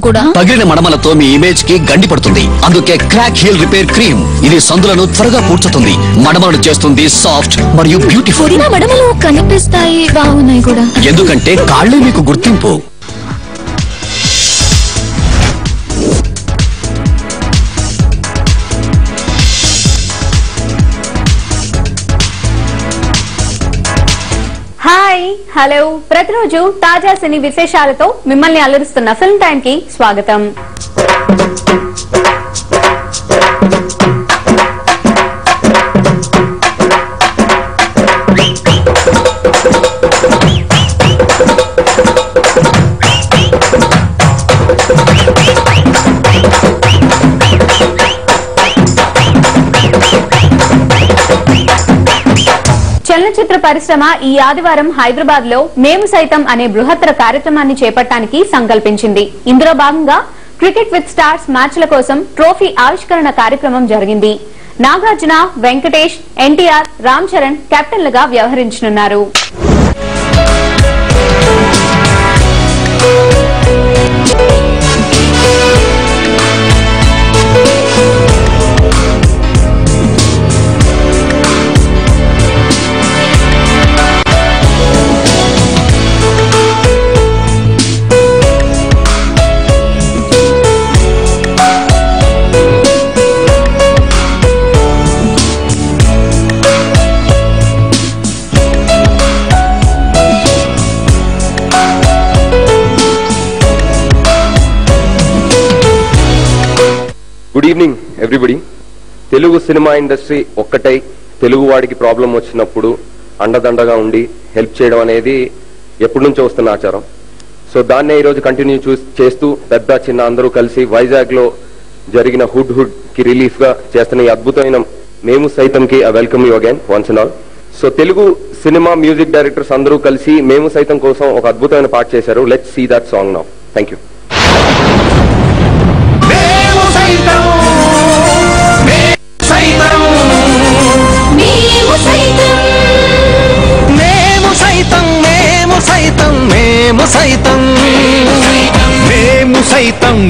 కూడా పగిలిన మడమలతో మీ ఇమేజ్ కి గండి పడుతుంది. అందుకే క్రాక్ హీల్ రిపేర్ క్రీమ్. ఇది సందులను త్వరగా పూడ్చుతుంది, మడమలను చేస్తుంది సాఫ్ట్ మరియు బ్యూటిఫుల్. మడమలు కనిపిస్తాయి, బాగున్నాయి కూడా. ఎందుకంటే కాళ్ళే మీకు గుర్తింపు. హాయ్ హలో, ప్రతిరోజు తాజా సినీ విశేషాలతో మిమ్మల్ని అలరిస్తున్న ఫిల్మ్ టైమ్ కి స్వాగతం. చలనచిత్ర పరిశ్రమ ఈ ఆదివారం హైదరాబాద్ లో మేము సైతం అనే బృహత్తర కార్యక్రమాన్ని చేపట్టడానికి సంకల్పించింది. ఇందులో భాగంగా క్రికెట్ విత్ స్టార్స్ మ్యాచ్ల కోసం ట్రోఫీ ఆవిష్కరణ కార్యక్రమం జరిగింది. నాగార్జున, వెంకటేష్, ఎన్టీఆర్, రామ్ చరణ్ కెప్టెన్లుగా వ్యవహరించనున్నారు. Good evening everybody. Telugu cinema industry ఒక్కటై తెలుగు వాడికి ప్రాబ్లం వచ్చినప్పుడు అండదండగా ఉండి హెల్ప్ చేయడం అనేది ఎప్పటి నుంచో వస్తున్న ఆచారం. సో దాన్నే ఈరోజు కంటిన్యూ చేస్తూ పెద్ద చిన్న అందరూ కలిసి వైజాగ్ లో జరిగిన హుడ్ కి రిలీఫ్ గా చేస్తున్న ఈ అద్భుతమైన మేము సైతం కి welcome you again once and all. So Telugu cinema music directors అందరూ కలిసి మేము సైతం కోసం ఒక అద్భుతమైన పాట చేశారు. Let's see that song now. Thank you.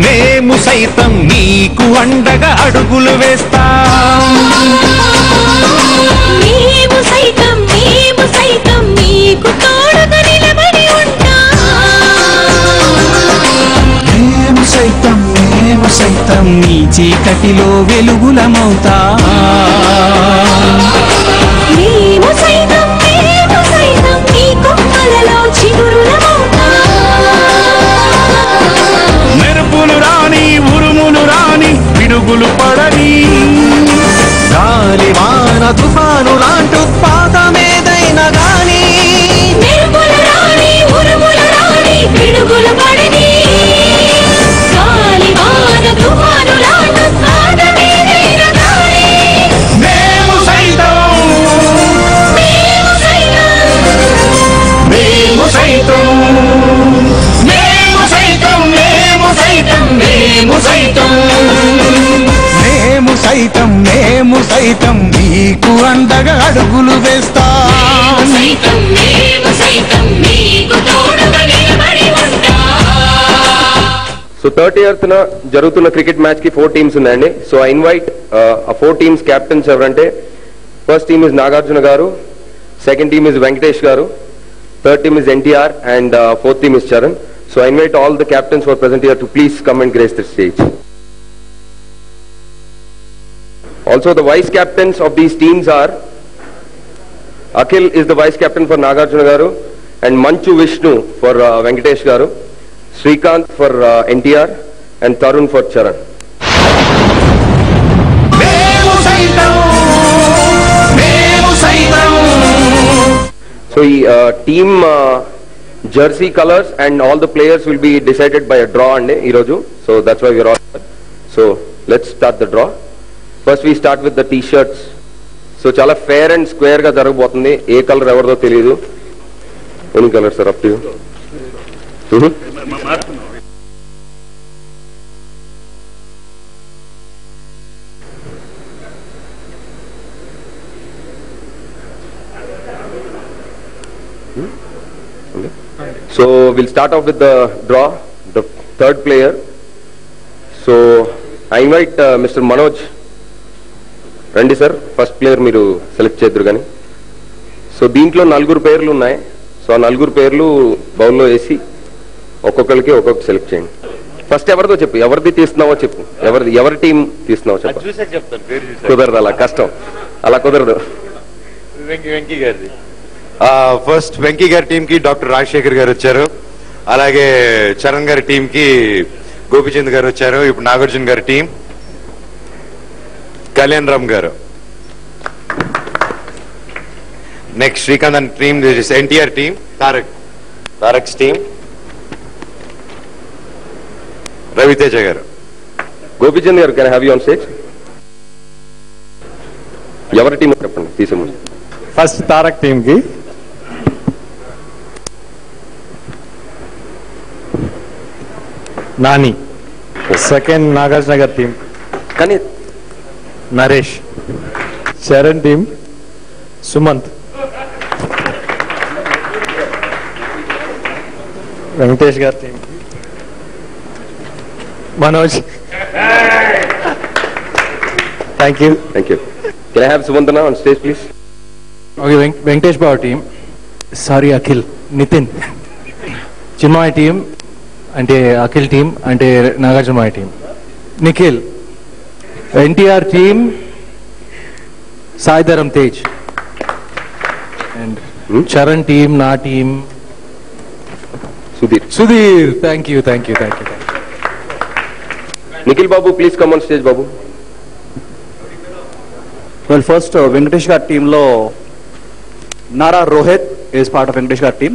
Memu Saitham నీకు అండగా అడుగులు వేస్తాం. మేము సైతం నీకు తోడుగా నిలబడి ఉంటాం. మేము సైతం నీ చీకటిలో వెలుగులమవుతాం. మేము సైతం నీ కొమ్మలలో చిగురులమవుతాం. మెరుపులు రాని, ఉరుములు రాని, పిడుగులు పడని, గాలి వాన తుఫాను లాంటి ఉత్పాతమేదైనా గాని, మెరుపులు రాని, ఉరుములు రాని, పిడుగులు పడని, గాలి వాన తుఫాను లాంటి ఉత్పాతమేదైనా గాని, మేము సైతం నీకు అండగా అడుగులు వేస్తాం. సో 30th జరుగుతున్న క్రికెట్ మ్యాచ్ కి 4 టీమ్స్ ఉన్నాయండి. సో ఐ ఇన్వైట్ ఆ 4 టీమ్స్ క్యాప్టెన్స్ ఎవరంటే, ఫస్ట్ టీమ్ ఇస్ నాగార్జున గారు, సెకండ్ టీమ్ ఇస్ వెంకటేష్ గారు, third team is NTR and fourth team is Charan. So I invite all the captains who are present here to please come and grace the stage. Also the vice captains of these teams are Akhil is the vice captain for Nagarjuna Garu and Manchu Vishnu for Venkatesh Garu, Srikanth for NTR and Tarun for Charan. So team jersey colors and all the players will be decided by a draw ande iroju. So that's why we are all here. So let's start the draw. First we start with the t-shirts. So chala fair and square ga jaragabotundi. Ee color evardo teliyadu. Any color sir, up to you. So we'll start off with the draw. The third player. So I invite mister Manoj. రండి sir, first player మీరు select చేద్దరు కానీ. So దీంట్లో 4 పేర్లు ఉన్నాయి. So ఆ 4 పేర్లు బౌల్లో వేసి ఒక్కొక్కరికి ఒక్కొక్క సెలెక్ట్ చేయండి. ఫస్ట్ ఎవరితో చెప్పు, ఎవరిది తీస్తున్నావో చెప్పు, ఎవరి టీం తీస్తున్నావో చెప్పు. కుదరదు, అలా కష్టం, అలా కుదరదు. వెంకీ గారిది. ఫస్ట్ వెంకీ గారి టీం కి డాక్టర్ రాజశేఖర్ గారు వచ్చారు. అలాగే చరణ్ గారి టీం కి గోపిచంద్ గారు వచ్చారు. ఇప్పుడు నాగార్జున గారి team Kalyan Ram garu. Next Srikanth and team NTR team Tarak's team Raviteja garu. Gopichand garu, can I have you on stage? ఎవరి టీం చెప్పండి తీసేముందు. ఫస్ట్ తారక్ టీం కి నాని. సెకండ్ నాగార్జున గారి టీం కానీ నరేష్. చరణ్ టీం సుమంత్. వెంకటేష్ గారి team Manoj. Thank you. Can I have సుమంతన on stage please? Okay, Venkatesh Babu team, sorry Akhil, Nithin. Chinmaya team అంటే Akhil team అంటే Nagarjuna team. Nikhil. NTR team Saidharam Tej. And Charan team నా team Sudheer. Thank you. Nikhil Babu please come on stage Babu. Well, first Venkatesh Gar team lo Nara Rohit is part of Venkatesh Gar team,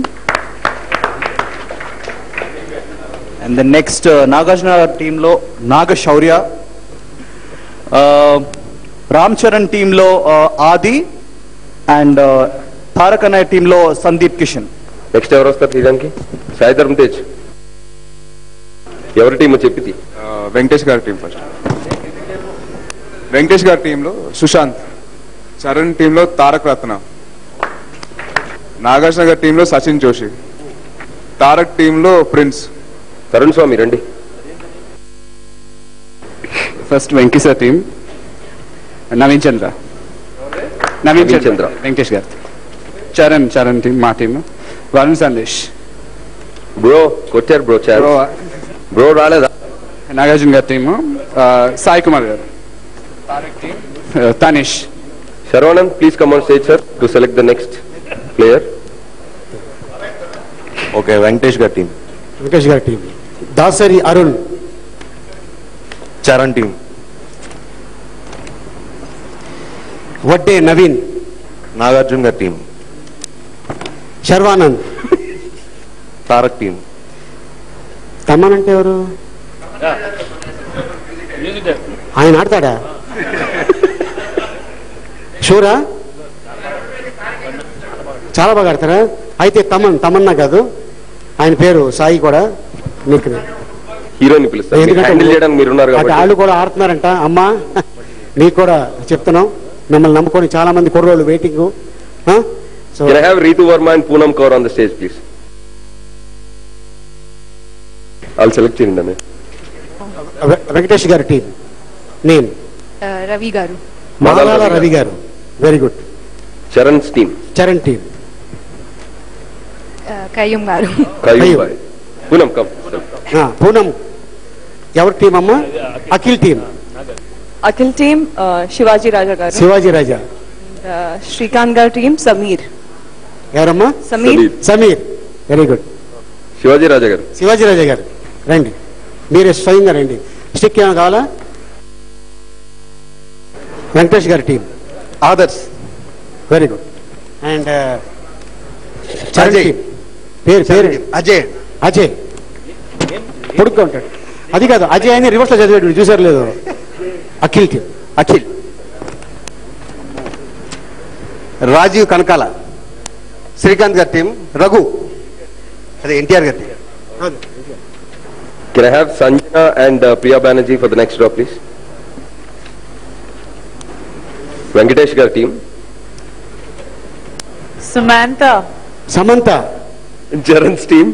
and the next Nagarjuna team lo Naga Shaurya, Ram Charan team lo Adi, and Tharakana team lo Sandeep Kishan. Next ఎవరు వస్తారు తీయడానికి? సాయిధరం తేజ్. ఎవరి team చెప్పి? వెంకటేష్ గారి team first. Venkatesh గారి టీంలో సుశాంత్. చరణ్ టీంలో తారక్ రత్న. నాగార్జున గారి టీంలో సచిన్ జోషి. తారక్ టీంలో ప్రిన్స్. తరుణ్ స్వామి రండి. First Venky sir team Naveen Chandra. Venkatesh garu. Charan team మా టీం వరుణ్ సందేశ్. బ్రో కొట్టారు బ్రో రాలేదా? నాగార్జున గారి team Sai Kumar garu. Tanish. Saravanan please come on stage sir to select the next player. Okay, Venkatesh గారి టీం దాసరి అరుణ్. చరణ్ టీం వడ్డే నవీన్. నాగార్జున గారి టీం శర్వానంద్. తారక్ టీం తమ్మన్ అంటే ఎవరు? ఆయన ఆడతాడా? షూరా? చాలా బాగా ఆడతారా? అయితే తమన్నా కాదు, ఆయన పేరు సాయి కూడా. నీకు హీరోని పిలుస్తారు, ఎందుకంటే వాళ్ళు కూడా ఆడుతున్నారంట. అమ్మా మీకు కూడా చెప్తున్నాం, మిమ్మల్ని నమ్ముకొని చాలా మంది కుర్రోళ్ళు waiting. So can I have Ritu Varma and Poonam Kaur on the stage please? వాళ్ళు సెలెక్ట్ చేయండి అన్న. వెంకటేష్ గారి టీం నేమ్ రవి గారు. Malala Ravi garu. Very good. Charan team Kayyum garu. Poonam come. Poonam ఎవరి టీం అమ్మా? అఖిల్ టీం శివాజీ రాజా. శ్రీకాంత్ గారి టీం సమీర్. ఎవరమ్మా? సమీర్. Very good. శివాజీ రాజా గారు రండి, మీరే స్వయంగా రండి. స్టిక్ ఏమైనా కావాలా? వెంకటేష్ గారి team Adarsh. Very good. And Charan team పేరు అజయ్. పొడుగ్గా ఉంటాడు. అది కాదు, అజయ్ అని రివర్స్ లో చదివాడు, చూసారు లేదు? అఖిల్ టీం రాజీవ్ కనకాల. శ్రీకాంత్ గారి టీం రఘు. అదే ఎన్టీఆర్ గారి team. Can I have Sanjana and Priya Banerjee for the next draw, please? Venkatesh gar team. Samantha. Charan's team.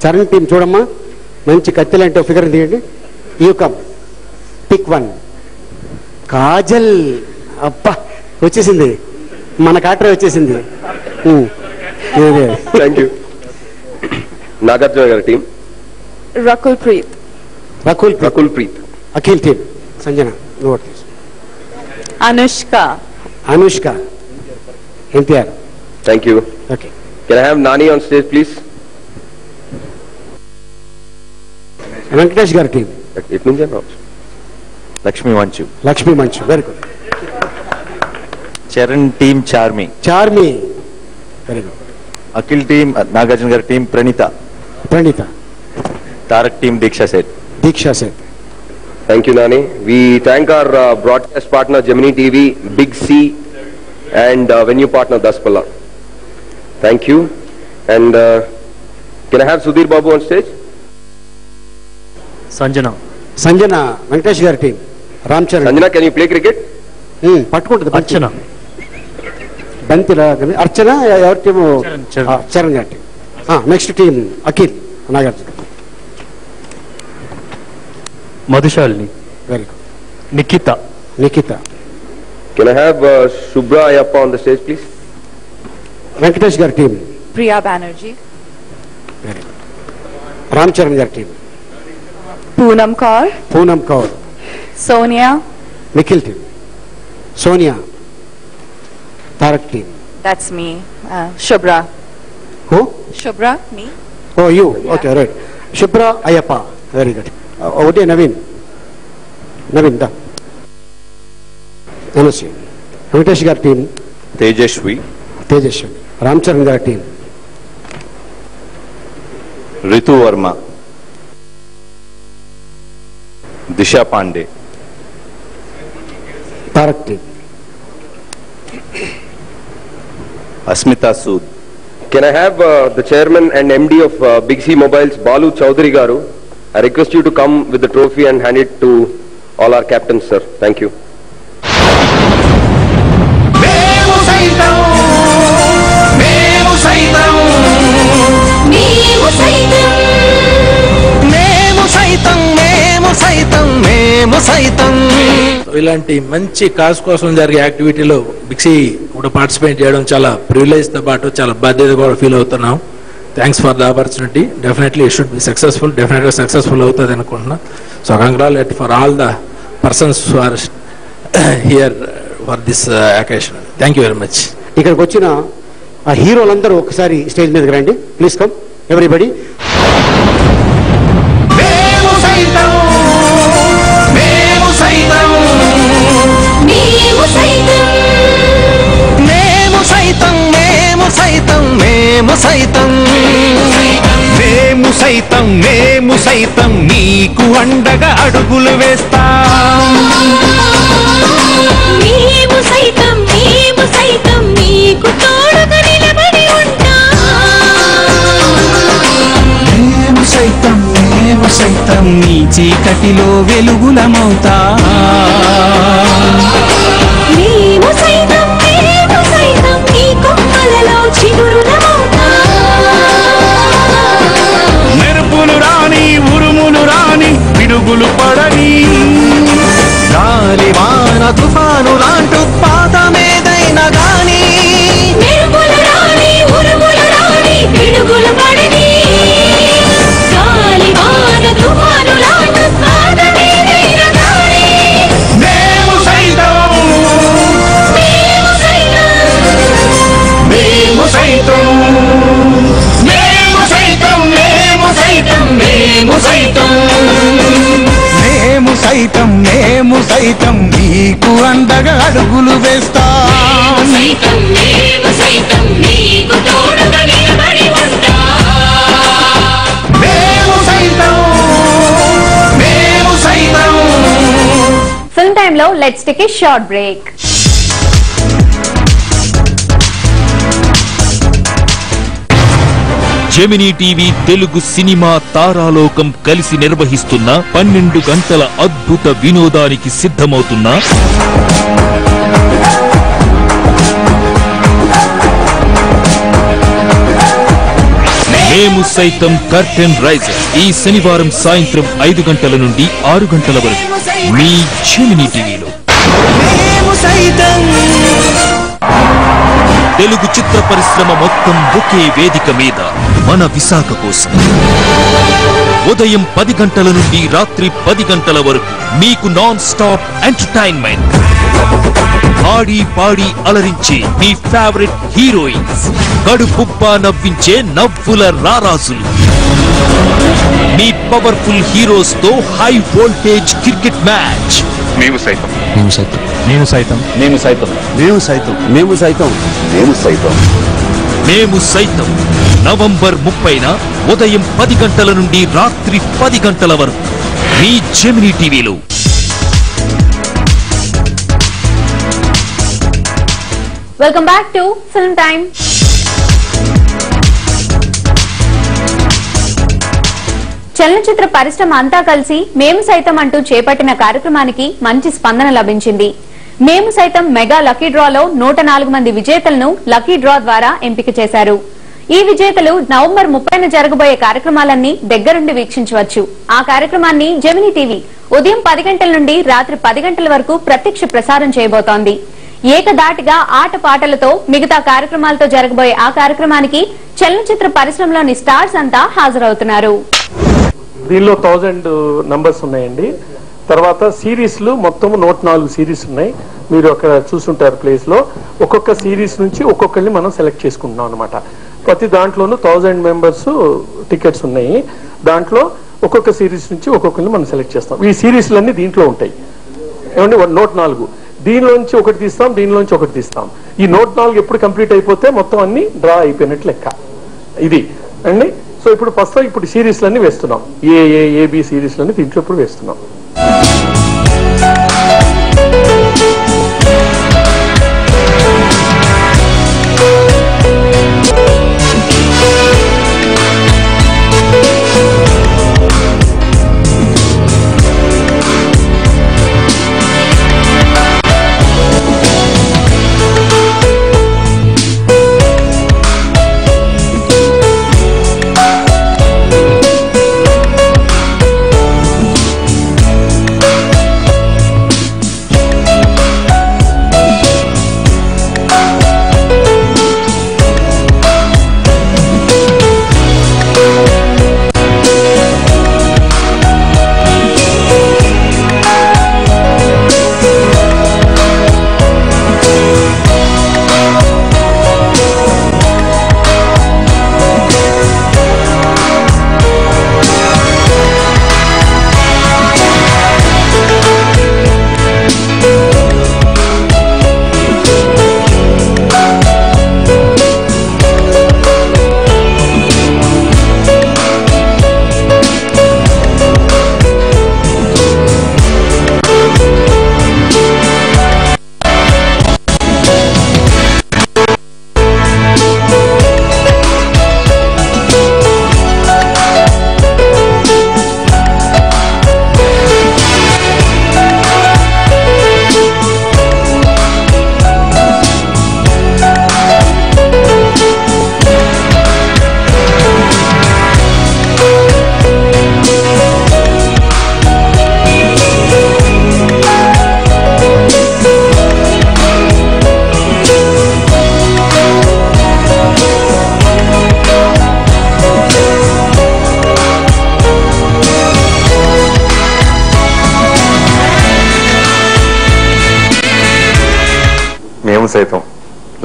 Charan team చూడమ్మా. మంచి కత్తి లాంటి ఫిగర్ తీయండి. You come pick one. Kajal. అబ్బా వచ్చేసింది, మన కాటర్ వచ్చేసింది. Thank you. నాగార్జున గారి టీం. రకుల్ ప్రీత్. రకుల్ ప్రీత్. అఖిల్ టీం. సంజన నోట్. Anushka. NTR. Thank you. Okay. Can I have Nani on stage please? Venkatesh గారి టీం. ఇటు నుంచి Lakshmi Manchu. Very good. Charan team Charmi. Very good. Akhil team Nagarjuna గారి team Pranitha. Tarak team Deeksha state. Thank you, Nani. We thank our broadcast partner Gemini TV, Big C, and venue partner Daspala. Thank you. And can I have Sudhir Babu on stage? Sanjana Venkatesh గారి team. Ram Charan. Sanjana, can you play cricket? పట్టుకుంటుంది. అర్చన. బంతిలా అర్చన. ఎవరి team? Charan గారి team. Next team Akhil Nagarjuna. Madhushalini. Very good. Nikitha. Can I have Shubhra Ayappa on the stage, please? Venkatesh గారి team. Priya Banerjee. Very good. Ram Charan గారి team. Poonam Kaur. Sonia. Nikhil team. Sonia. Tarak team. That's me. Shubhra. Who? Shubhra, me. Oh, you. Okay, right. Shubhra Ayappa. Very good. ఒకటే నవీన్ దా. నమస్తే. వెంకటేష్ గారి team. Tejaswi. Ram Charan గారి team. Ritu Varma. Disha Pandey. Tarak team. Asmita Sood. Can I have the chairman and MD of Big C Mobiles, Balu Chaudhary Garu? I request you to come with the trophy and hand it to all our captains, sir. Thank you. ఇలాంటి మంచి cause కోసం జరిగే యాక్టివిటీలో బిక్సీ కూడా participate చేయడం చాలా privilege తో పాటు చాలా బాధ్యత కూడా ఫీల్ అవుతున్నాం. Thanks for the opportunity. Definitely it should be successful. డెఫినెట్గా సక్సెస్ఫుల్ అవుతుంది అనుకుంటున్నా. So congratulate for all the persons who are here for this occasion. Thank you very much. ఇక్కడికి వచ్చిన ఆ హీరోలందరూ ఒకసారి స్టేజ్ మీదకి రండి. Please come everybody. Memu Saitham నీకు అండగా అడుగులు వేస్తాం. మేము సైతం నీకు తోడుగా నిలబడి ఉంటాం. మేము సైతం నీ చీకటిలో వెలుగులమవుతాం. మేము సైతం నీ కొమ్మలలో చిగురులమవుతాం. మెరుపులు రాని ఉరుములు రాని పిడుగులు పడని గాలి వాన తుఫాను లాంటి పాతమేదైనా గాని మెరుపులు రాని ఉరుములు రాని పిడుగులు పడని గాలి వాన తుఫాను లాంటి పాతమేదైనా గాని మేము సైతం నీకు అండగా అడుగులు వేస్తాం. మేము సైతం నీకు తోడుగా నిలబడి ఉంటాం. ఫిల్మ్ టైమ్ లో let's take a short break. Gemini TV Telugu cinema తారాలోకం కలిసి నిర్వహిస్తున్న 12 గంటల అద్భుత వినోదానికి సిద్ధమవుతున్న మేము సైతం కర్టెన్ రైజర్ ఈ శనివారం సాయంత్రం 5 గంటల నుండి 6 గంటల వరకు మీ జెమినీ టీవీలో. తెలుగు చిత్ర పరిశ్రమ మొత్తం ఒకే వేదిక మీద మన విశాఖ కోసం ఉదయం 10 గంటల నుండి రాత్రి 10 గంటల వరకు మీకు నాన్ స్టాప్ ఎంటర్టైన్మెంట్. ఆడి పాడి అలరించే మీ ఫేవరెట్ హీరోయిన్స్, కడుపుబ్బా నవ్వించే నవ్వుల రారాజులు, మీ పవర్ఫుల్ హీరోస్ తో హై వోల్టేజ్ క్రికెట్ మ్యాచ్. మేము సైతం మేము సైతం మేము సైతం మేము సైతం మేము సైతం మేము సైతం మేము సైతం మేము సైతం నవంబర్ 30న ఉదయం 10 గంటల నుండి రాత్రి 10 గంటల వరకు మీ జెమినీ టీవీలో. Welcome back to film time. చలనచిత్ర పరిశ్రమ అంతా కలిసి మేము సైతం అంటూ చేపట్టిన కార్యక్రమానికి మంచి స్పందన లభించింది. మేము సైతం మెగా లక్కీ డ్రాలో 104 మంది విజేతలను లక్కీ డ్రా ద్వారా ఎంపిక చేశారు. ఈ విజేతలు నవంబర్ 30న జరగబోయే కార్యక్రమాలన్నీ దగ్గరుండి వీక్షించవచ్చు. ఆ కార్యక్రమాన్ని జెమినీ టీవీ ఉదయం 10 గంటల నుండి రాత్రి 10 గంటల వరకు ప్రత్యక్ష ప్రసారం చేయబోతోంది. ఏకదాటిగా ఆట పాటలతో మిగతా కార్యక్రమాలతో జరగబోయే ఆ కార్యక్రమానికి చలనచిత్ర పరిశ్రమలోని స్టార్స్ అంతా హాజరవుతున్నారు. దీనిలో 1000 నంబర్స్ ఉన్నాయండి. తర్వాత సిరీస్లు మొత్తం 104 సిరీస్ ఉన్నాయి. మీరు అక్కడ చూసుంటారు ప్లేస్ లో. ఒక్కొక్క సిరీస్ నుంచి ఒక్కొక్కరిని మనం సెలెక్ట్ చేసుకుంటున్నాం అనమాట. ప్రతి దాంట్లోనూ 1000 మెంబర్స్ టికెట్స్ ఉన్నాయి. దాంట్లో ఒక్కొక్క సిరీస్ నుంచి ఒక్కొక్కరిని మనం సెలెక్ట్ చేస్తాం. ఈ సిరీస్లన్నీ దీంట్లో ఉంటాయి ఏమండి. 104 దీనిలోంచి ఒకటి తీస్తాం, దీనిలోంచి ఒకటి తీస్తాం. ఈ 104 ఎప్పుడు కంప్లీట్ అయిపోతే మొత్తం అన్ని డ్రా అయిపోయినట్లు లెక్క ఇది అండి. సో ఇప్పుడు ప్రస్తుతం ఇప్పుడు సిరీస్లన్నీ వేస్తున్నాం. ఏబి సిరీస్లన్నీ దీంట్లో ఇప్పుడు వేస్తున్నాం. మేము సైతం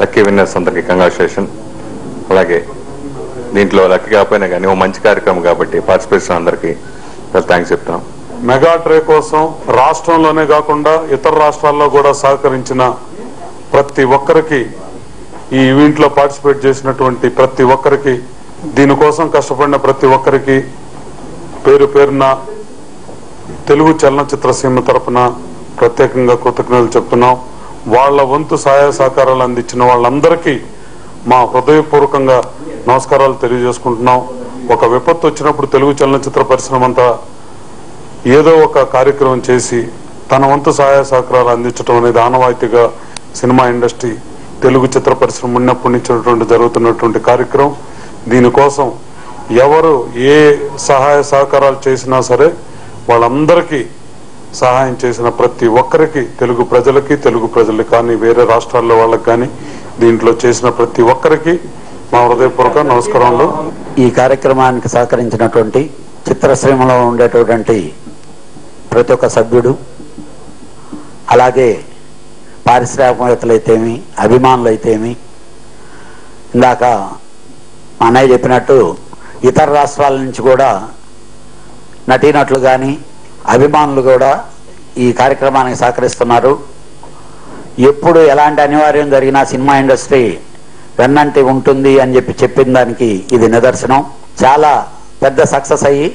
లక్కీ విన్నర్స్ అందరికి కంగ్రాచులేషన్. అలాగే దీంట్లో లక్కీ కాకపోయినా కానీ ఓ మంచి కార్యక్రమం కాబట్టి పార్టిసిపేషన్ అందరికి థ్యాంక్స్ చెప్తున్నాం. మెగా ట్రే కోసం రాష్ట్రంలోనే కాకుండా ఇతర రాష్ట్రాల్లో కూడా సహకరించిన ప్రతి ఒక్కరికి, ఈ ఈవెంట్ లో పార్టిసిపేట్ చేసినటువంటి ప్రతి ఒక్కరికి, దీనికోసం కష్టపడిన ప్రతి ఒక్కరికి పేరు పేరున తెలుగు చలనచిత్ర సీమ తరపున ప్రత్యేకంగా కృతజ్ఞతలు చెప్తున్నాం. వాళ్ళ వంతు సహాయ సహకారాలు అందించిన వాళ్ళందరికీ మా హృదయపూర్వకంగా నమస్కారాలు తెలియజేసుకుంటున్నాం. ఒక విపత్తు వచ్చినప్పుడు తెలుగు చలనచిత్ర పరిశ్రమ అంతా ఏదో ఒక కార్యక్రమం చేసి తన వంతు సహాయ సహకారాలు అందించడం అనేది ఆనవాయితీగా సినిమా ఇండస్ట్రీ, తెలుగు చిత్ర పరిశ్రమ ఉన్నప్పటి నుంచి జరుగుతున్నటువంటి కార్యక్రమం. దీనికోసం ఎవరు ఏ సహాయ సహకారాలు చేసినా సరే వాళ్ళందరికీ సహాయం చేసిన ప్రతి ఒక్కరికి, తెలుగు ప్రజలకి కానీ వేరే రాష్ట్రాల్లో వాళ్ళకి కానీ దీంట్లో చేసిన ప్రతి ఒక్కరికి మా హృదయపూర్వక నమస్కారాలు. ఈ కార్యక్రమానికి సహకరించినటువంటి చిత్రసీమలో ఉండేటటువంటి ప్రతి ఒక్క సభ్యుడు, అలాగే పారిశ్రామికవేత్తలైతేమి, అభిమానులైతేమి, ఇందాక మా అన్నయ్య చెప్పినట్టు ఇతర రాష్ట్రాల నుంచి కూడా నటీనటులు కానీ అభిమానులు కూడా ఈ కార్యక్రమానికి సహకరిస్తున్నారు. ఎప్పుడు ఎలాంటి అనివార్యం జరిగినా సినిమా ఇండస్ట్రీ వెన్నంటి ఉంటుంది అని చెప్పిన దానికి ఇది నిదర్శనం. చాలా పెద్ద సక్సెస్ అయ్యి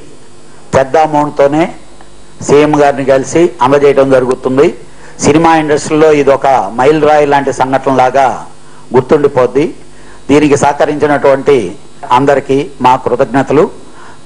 పెద్ద అమౌంట్తోనే సీఎం గారిని కలిసి అందజేయడం జరుగుతుంది. సినిమా ఇండస్ట్రీలో ఇది ఒక మైల్ రాయి లాంటి సంఘటన లాగా గుర్తుండిపోద్ది. దీనికి సహకరించినటువంటి అందరికీ మా కృతజ్ఞతలు.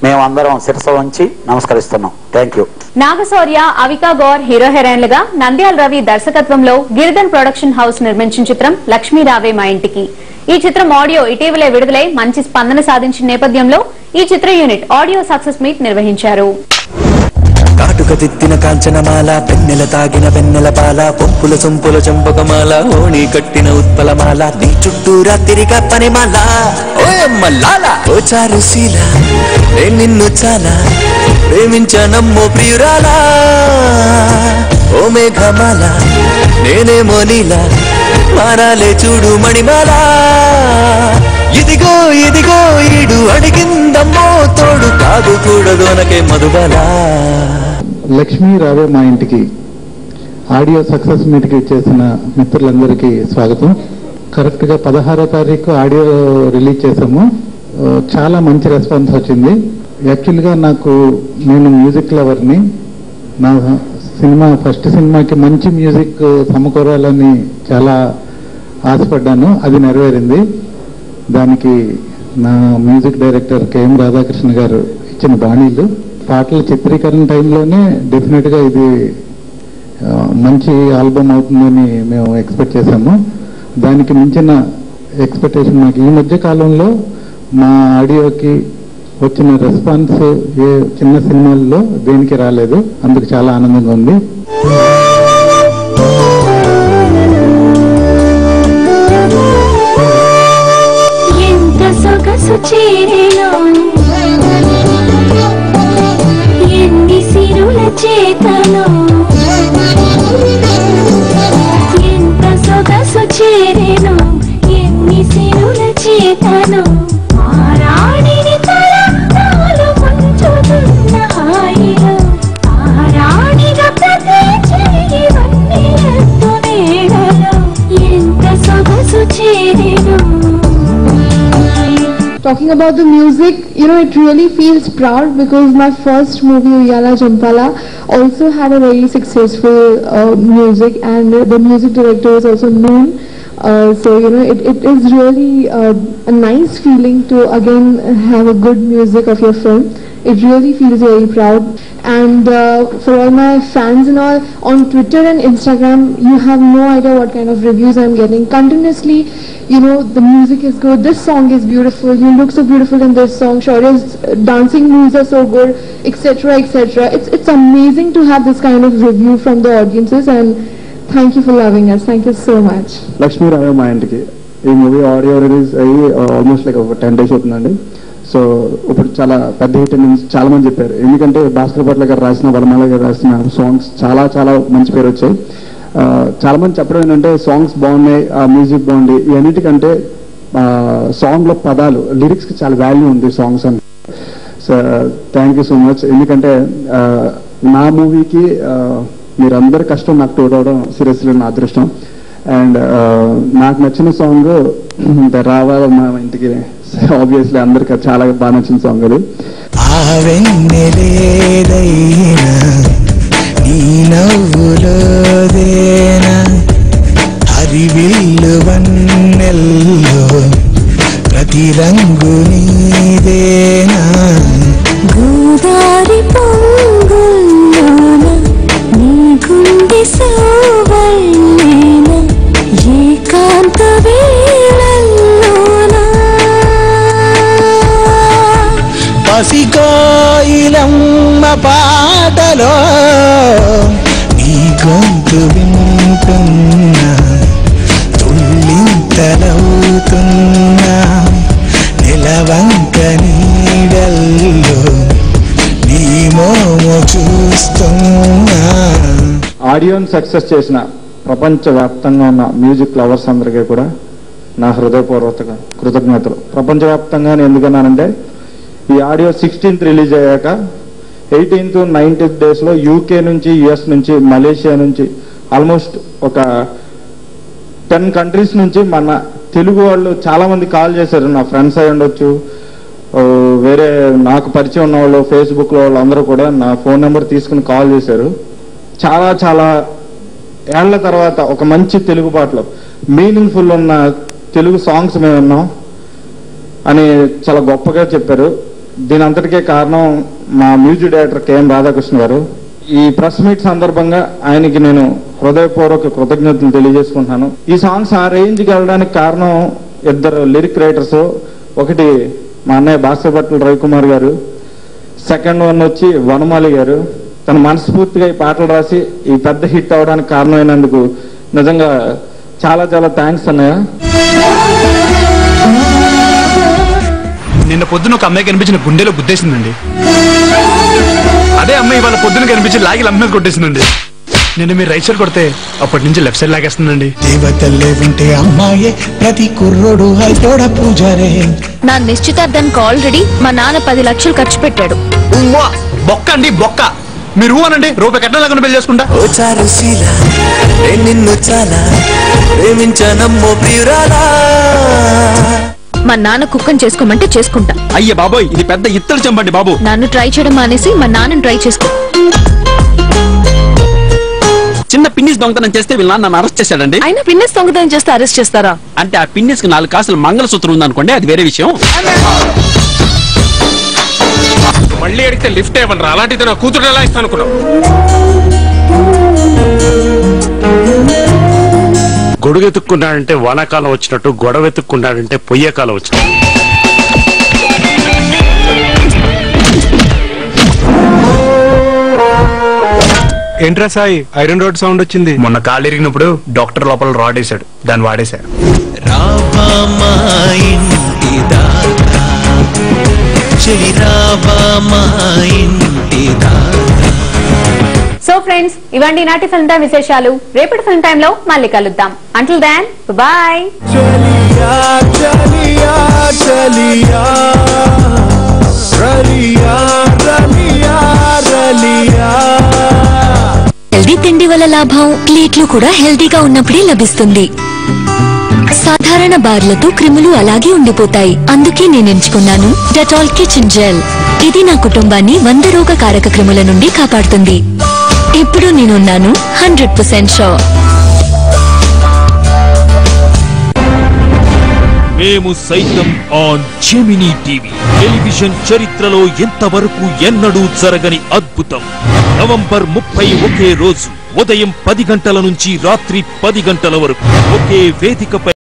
మేమందరం శిరస్సు వంచి నమస్కరిస్తున్నాం. Thank you. Nagashaurya, Avika Gor hero హీరోయిన్లుగా నంద్యాల రవి దర్శకత్వంలో గిరిధన్ ప్రొడక్షన్ హౌస్ నిర్మించిన చిత్రం లక్ష్మీ రావే మా ఇంటికి. ఈ చిత్రం ఆడియో ఇటీవలే విడుదలై మంచి స్పందన సాధించిన నేపథ్యంలో ఈ చిత్ర యూనిట్ ఆడియో సక్సెస్ మీట్ నిర్వహించారు. కాటుక తిత్తిన కాంచనమాల, పెన్నెల తాగిన వెన్నెల పాల, పొప్పుల సొంపుల చంపకమాల, ఓణి కట్టిన ఉత్పలమాల, నీ చుట్టూరా తిరిగా పనిమాల, ఓయమ్మలాల ఓ చారుశీల, నిన్ను చాలా ప్రేమించనమ్మో ప్రియురాలా, ఓ మేఘమాల నేనేమో నీలా, మారాలే చూడు మణిమాల, ఇదిగో ఇదిగో ఈడు అడిగిందమ్మో తోడు, కాదుకూడదు అనకే మధుబాల. లక్ష్మీ రావే మా ఇంటికి ఆడియో సక్సెస్ మీట్కి చేసిన మిత్రులందరికీ స్వాగతం. కరెక్ట్గా 16వ తారీఖు ఆడియో రిలీజ్ చేసాము. చాలా మంచి రెస్పాన్స్ వచ్చింది. యాక్చువల్గా నేను మ్యూజిక్ లవర్ని. నా ఫస్ట్ సినిమాకి మంచి మ్యూజిక్ సమకూరాలని చాలా ఆశపడ్డాను. అది నెరవేరింది. దానికి నా మ్యూజిక్ డైరెక్టర్ కెఎం రాధాకృష్ణ గారు ఇచ్చిన బాణీలు. పాటల చిత్రీకరణ టైంలోనే డెఫినెట్గా ఇది మంచి ఆల్బమ్ అవుతుందని మేము ఎక్స్పెక్ట్ చేశాము. దానికి మించిన ఎక్స్పెక్టేషన్ మాకు ఈ మధ్య కాలంలో మా ఆడియోకి వచ్చిన రెస్పాన్స్ ఏ చిన్న సినిమాల్లో దేనికి రాలేదు. అందుకు చాలా ఆనందంగా ఉంది. ఎన్ని సిరుల చేతను ఎంత సొగసు చేరెను, ఎన్ని సిరుల చేతను, ఆరాడిని తరంగాలు ముంచుతున్న హాయిలో, ఆరాడిగా ప్రతి చేయి వన్నెలతో నేడలో, ఎంత సొగసు చేరెను. Talking about the music, it really feels proud because my first movie, Uyala Champala, also had a very successful music, and the music director was also known. So it is really a nice feeling to again have a good music of your film. It really feels very proud. And for all my fans and all on Twitter and Instagram, you have no idea what kind of reviews I'm getting continuously. The music is good, this song is beautiful, you look so beautiful in this song, Shaurya's dancing moves are so good, etc, etc. It's amazing to have this kind of review from the audiences, and thank you for loving us. Thank you so much. Lakshmi రావే మా ఇంటికి ఈ movie audio release అయ్యి almost like ఒక 10 days అవుతుందండి. So ఇప్పుడు చాలా పెద్ద హిట్ అని చాలా మంది చెప్పారు. ఎందుకంటే భాస్కర్ భట్ల గారు రాసిన, వరమాల గారు రాసిన సాంగ్స్ చాలా చాలా మంచి పేరు వచ్చాయి. చాలా మంది చెప్పడం ఏంటంటే సాంగ్స్ బాగున్నాయి, ఆ మ్యూజిక్ బాగుంది. ఇవన్నిటికంటే సాంగ్లో పదాలు, లిరిక్స్కి చాలా వాల్యూ ఉంది సాంగ్స్ అని. So thank you so much. ఎందుకంటే నా మూవీకి మీరందరి కష్టం నాకు తోడవడం సీరియస్లీ నా అదృష్టం. అండ్ నాకు నచ్చిన సాంగ్ రావాలి మా ఇంటికి, ఆబ్వియస్లీ అందరికి చాలా బాగా నచ్చిన సాంగ్ అది. నీ నవ్వులోదేనా హరివిల్లు వన్నెల్లో ప్రతి రంగు నీదేనా, గోదారి పొంగుల్లోన నీ గుండె సోవల్లేన, ఏకాంత వేళల్లోన జీవిస్తున్నా. ఆడియోని సక్సెస్ చేసిన ప్రపంచవ్యాప్తంగా ఉన్న మ్యూజిక్ లవర్స్ అందరికీ కూడా నా హృదయపూర్వక కృతజ్ఞతలు. ప్రపంచవ్యాప్తంగా ఎందుకన్నానంటే ఈ ఆడియో 16th రిలీజ్ అయ్యాక 18th 19th డేస్లో యూకే నుంచి యుఎస్ నుంచి మలేషియా నుంచి ఆల్మోస్ట్ ఒక 10 కంట్రీస్ నుంచి మన తెలుగు వాళ్ళు చాలా మంది కాల్ చేశారు. నా ఫ్రెండ్స్ అయి ఉండొచ్చు, వేరే నాకు పరిచయం ఉన్న వాళ్ళు ఫేస్బుక్లో వాళ్ళందరూ కూడా నా ఫోన్ నెంబర్ తీసుకుని కాల్ చేశారు. చాలా చాలా ఏళ్ల తర్వాత ఒక మంచి తెలుగు పాటలు మీనింగ్ఫుల్ ఉన్న తెలుగు సాంగ్స్ మేము విన్నాం అని చాలా గొప్పగా చెప్పారు. దీని అంతటికే కారణం మా మ్యూజిక్ డైరెక్టర్ కేఎం రాధాకృష్ణ గారు. ఈ ప్రెస్ మీట్ సందర్భంగా ఆయనకి నేను హృదయపూర్వక కృతజ్ఞతలు తెలియజేసుకుంటున్నాను. ఈ సాంగ్స్ ఆ రేంజ్కి వెళ్ళడానికి కారణం ఇద్దరు లిరిక్ రైటర్స్. ఒకటి మా అన్నయ్య బాస్కర్పట్ల రవికుమార్ గారు, సెకండ్ వన్ వచ్చి వనమాలి గారు. తను మనస్ఫూర్తిగా ఈ పాటలు రాసి ఈ పెద్ద హిట్ అవడానికి కారణమైనందుకు నిజంగా చాలా చాలా థ్యాంక్స్ అన్నయ్య. నిన్న పొద్దున ఒక అమ్మాయి కనిపించిన గుండెలో గుద్దేసిందండి. అదే అమ్మాయి వాళ్ళ పొద్దున కనిపించి లాగి లంబ మీద కొట్టేసిందండి. నిన్న మీరు రైట్ సైడ్ కొడితే అప్పటి నుంచి లెఫ్ట్ సైడ్ లాగేస్తుందండి. దేవతల్లే ఉంటే అమ్మాయే ప్రతి కుర్రోడు అయితోడ పూజారే. నా నిశ్చితార్థానికి ఆల్రెడీ మా నాన్న 10 లక్షలు ఖర్చు పెట్టాడు. బొక్క అండి బొక్క. మీరు అనండి రూపాయి కట్టలేకుండా పెళ్లి చేసుకుంటా. నిన్ను చాలా ప్రేమించనమ్మో ప్రియురాలా. మా నాన్న కుక్కని చేసుకోమంటే చేసుకుంటా. అయ్యే బాబోయ్, ఇది పెద్ద ఇత్తడి చెంపండి బాబు. నన్ను ట్రై చేయడం మానేసి మా నాన్నని ట్రై చేసుకో. చిన్న పిన్నిస్ దొంగతనం చేస్తే వీళ్ళ నాన్న నన్ను అరెస్ట్ చేశాడండి. అయినా పిన్నిస్ దొంగతనం చేస్తే అరెస్ట్ చేస్తారా? అంటే ఆ పిన్నిస్ కి 4 కాసులు మంగళసూత్రం ఉందనుకోండి, అది వేరే విషయం. మళ్ళీ అడిగితే లిఫ్ట్ ఇవ్వండి. అలాంటిది నా కూతురు ఎలా ఇస్తాను అనుకున్నావు? గొడుగెత్తుక్కున్నాడంటే వానాకాలం వచ్చినట్టు, గొడవ ఎత్తుక్కున్నాడంటే పొయ్యే కాలం వచ్చినట్టు. ఏంట్రా సాయి, ఐరన్ రాడ్ సౌండ్ వచ్చింది. మొన్న కాళ్ళు ఇరిగినప్పుడు డాక్టర్ లోపల రాడ్ వేసాడు, దాన్ని వాడేశారు. సో ఫ్రెండ్స్, ఇవండి నాటి ఫిల్మ్ టైం విశేషాలు. రేపటి ఫిల్మ్ టైమ్ లో మళ్ళీ కలుద్దాం. Until then bye. హెల్దీ తిండి వల్ల లాభం ప్లేట్లు కూడా హెల్దీగా ఉన్నప్పుడే లభిస్తుంది. సాధారణ బార్లతో క్రిములు అలాగే ఉండిపోతాయి. అందుకే నేను ఎంచుకున్నాను డెటాల్ కిచెన్ జెల్. ఇది నా కుటుంబాన్ని 100 రోగ కారక క్రిముల నుండి కాపాడుతుంది. ఇప్పుడు నేనున్నాను 100% షూర్. మేము సైతం ఆన్ జెమినీ టీవీ. టెలివిజన్ చరిత్రలో ఎంతవరకు ఎన్నడూ జరగని అద్భుతం. నవంబర్ 30 ఒకే రోజు ఉదయం 10 గంటల నుంచి రాత్రి 10 గంటల వరకు ఒకే వేదికపై